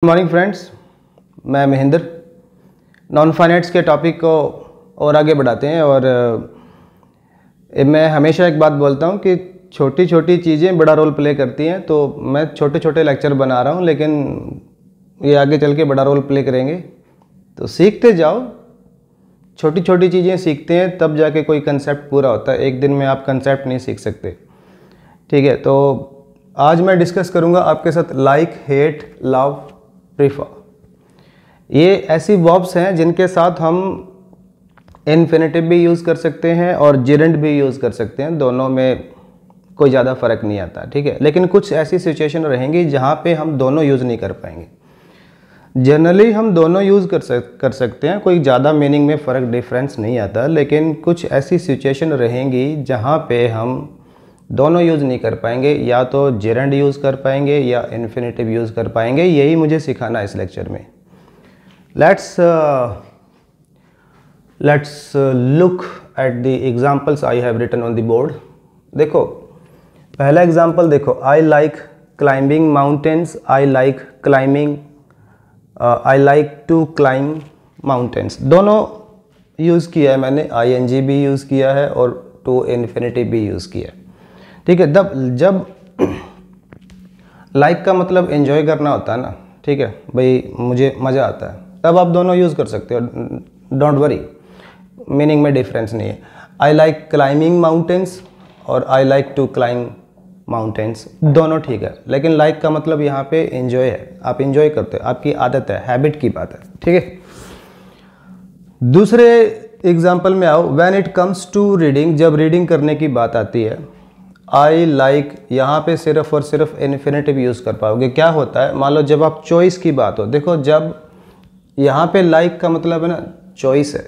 Good morning friends, मैं Mahendra. Non finance के topic को और आगे बढ़ाते हैं। और मैं हमेशा एक बात बोलता हूं कि छोटी छोटी चीज़ें बड़ा रोल प्ले करती हैं। तो मैं छोटे छोटे लेक्चर बना रहा हूं, लेकिन ये आगे चल के बड़ा रोल प्ले करेंगे। तो सीखते जाओ, छोटी छोटी चीज़ें सीखते हैं तब जाके कोई कंसेप्ट पूरा होता है। एक दिन में आप कंसेप्ट नहीं सीख सकते, ठीक है। तो आज मैं डिस्कस करूंगा आपके साथ लाइक, हेट, लव, प्रीफर। ये ऐसी वर्ब्स हैं जिनके साथ हम इन्फिनेटिव भी यूज़ कर सकते हैं और जेरेंड भी यूज़ कर सकते हैं। दोनों में कोई ज़्यादा फ़र्क नहीं आता, ठीक है। लेकिन कुछ ऐसी सिचुएशन रहेंगी जहाँ पे हम दोनों यूज़ नहीं कर पाएंगे। जनरली हम दोनों यूज़ कर सकते हैं, कोई ज़्यादा मीनिंग में फ़र्क डिफरेंस नहीं आता। लेकिन कुछ ऐसी सिचुएशन रहेंगी जहाँ पे हम दोनों यूज़ नहीं कर पाएंगे, या तो जेरेंड यूज़ कर पाएंगे या इन्फिनेटिव यूज़ कर पाएंगे। यही मुझे सिखाना है इस लेक्चर में। Let's look at the examples I have written on the board. देखो, पहला एग्जाम्पल देखो, I like climbing mountains. I like to climb mountains. दोनों यूज़ किया है मैंने, ING भी यूज़ किया है और टू इन्फिनेटिव भी यूज़ किया है, ठीक है। जब लाइक का मतलब एंजॉय करना होता है ना, ठीक है भाई, मुझे मज़ा आता है, तब आप दोनों यूज़ कर सकते हो। डोंट वरी, मीनिंग में डिफरेंस नहीं है। आई लाइक क्लाइंबिंग माउंटेन्स और I like to climb mountains, दोनों ठीक है। लेकिन लाइक का मतलब यहाँ पे एंजॉय है, आप एंजॉय करते हो, आपकी आदत है, हैबिट की बात है, ठीक है। दूसरे एग्जाम्पल में आओ। When it comes to reading, जब रीडिंग करने की बात आती है, आई लाइक यहाँ पे सिर्फ और सिर्फ इन्फिनेटिव यूज़ कर पाओगे। क्या होता है, मान लो जब आप चॉइस की बात हो, देखो जब यहाँ पे लाइक का मतलब है ना चॉइस है,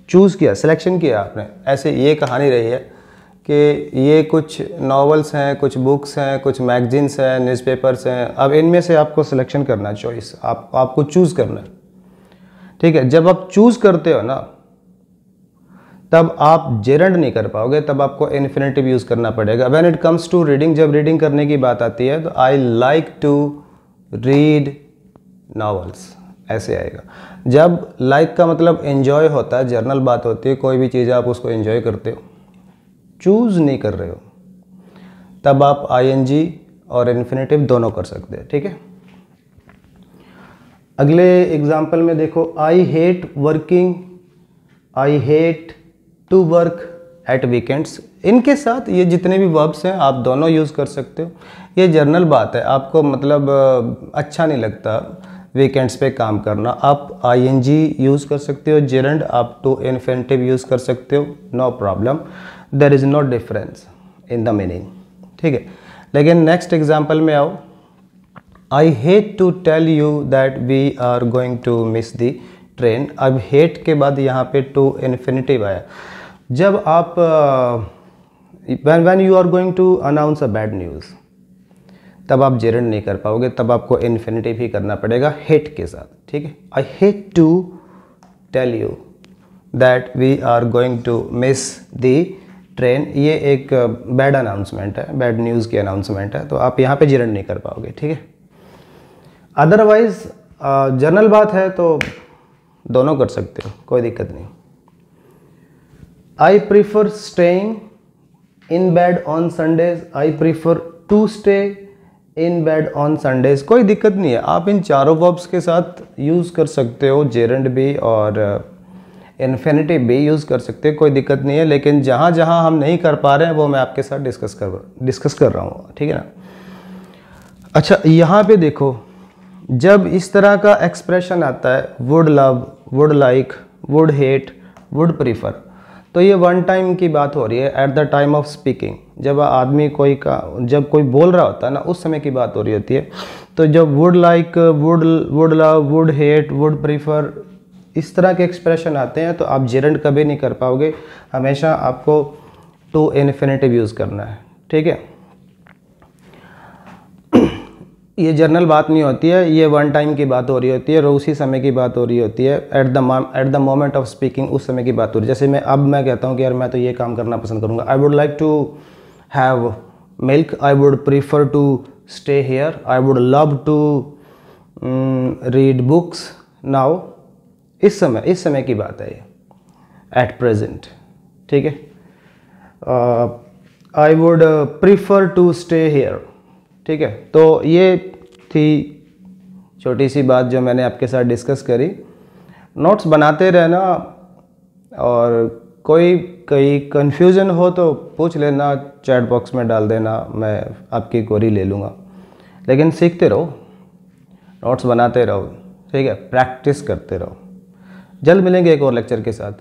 चूज़ किया, सिलेक्शन किया आपने। ऐसे ये कहानी रही है कि ये कुछ नॉवेल्स हैं, कुछ बुक्स हैं, कुछ मैगजीन्स हैं, न्यूज़पेपर्स हैं। अब इनमें से आपको सिलेक्शन करना है, चॉइस आपको चूज़ करना है, ठीक है। जब आप चूज़ करते हो ना, तब आप जेरेंड नहीं कर पाओगे, तब आपको इन्फिनेटिव यूज़ करना पड़ेगा। When it comes to reading, जब रीडिंग करने की बात आती है, तो I like to read novels, ऐसे आएगा। जब लाइक का मतलब एंजॉय होता है, जर्नल बात होती है, कोई भी चीज़ आप उसको एंजॉय करते हो, चूज़ नहीं कर रहे हो, तब आप ING और इन्फिनेटिव दोनों कर सकते हैं, ठीक है। अगले एग्जाम्पल में देखो, I hate to work at weekends. इनके साथ ये जितने भी वर्ब्स हैं आप दोनों यूज़ कर सकते हो। ये जर्नल बात है, आपको मतलब अच्छा नहीं लगता वीकेंड्स पे काम करना, आप ING यूज़ कर सकते हो, जेरेंड आप टू इन्फिनेटिव यूज़ कर सकते हो, no problem, there is no difference in the meaning, ठीक है। लेकिन नेक्स्ट एग्जाम्पल में आओ। I hate to tell you that we are going to miss the train. अब हेट के बाद यहाँ पे टू इन्फिनेटिव आया। जब आप when you are going to announce a bad news, तब आप जेरेंड नहीं कर पाओगे, तब आपको इन्फिनेटिव ही करना पड़ेगा हेट के साथ, ठीक है। I hate to tell you that we are going to miss the train. ये एक बैड अनाउंसमेंट है, बैड न्यूज़ की अनाउंसमेंट है, तो आप यहाँ पे जेरेंड नहीं कर पाओगे, ठीक है। अदरवाइज जनरल बात है तो दोनों कर सकते हो, कोई दिक्कत नहीं। I prefer staying in bed on Sundays. I prefer to stay in bed on Sundays, कोई दिक्कत नहीं है। आप इन चारों वर्ब्स के साथ यूज़ कर सकते हो, जेरेंड भी और इन्फिनेटिव भी यूज़ कर सकते हो, कोई दिक्कत नहीं है। लेकिन जहाँ जहाँ हम नहीं कर पा रहे हैं वो मैं आपके साथ डिस्कस कर रहा हूँ, ठीक है ना। अच्छा, यहाँ पे देखो, जब इस तरह का एक्सप्रेशन आता है, would love, would like, would hate, would prefer, तो ये वन टाइम की बात हो रही है, at the time of speaking. जब आदमी जब कोई बोल रहा होता है ना, उस समय की बात हो रही होती है। तो जब would like, would love, would hate, would prefer, इस तरह के एक्सप्रेशन आते हैं, तो आप जेरेंड कभी नहीं कर पाओगे। हमेशा आपको टू इन्फिनेटिव यूज़ करना है, ठीक है। ये जर्नल बात नहीं होती है, ये वन टाइम की बात हो रही होती है और उसी समय की बात हो रही होती है, at the moment of speaking, उस समय की बात हो रही है। जैसे मैं कहता हूँ कि यार मैं तो ये काम करना पसंद करूँगा, I would like to have milk, I would prefer to stay here, I would love to read books now, इस समय की बात है ये, एट प्रेजेंट, ठीक है। I would prefer to stay here, ठीक है। तो ये थी छोटी सी बात जो मैंने आपके साथ डिस्कस करी। नोट्स बनाते रहना, और कोई कन्फ्यूज़न हो तो पूछ लेना, चैट बॉक्स में डाल देना, मैं आपकी क्वेरी ले लूँगा। लेकिन सीखते रहो, नोट्स बनाते रहो, ठीक है, प्रैक्टिस करते रहो। जल्द मिलेंगे एक और लेक्चर के साथ।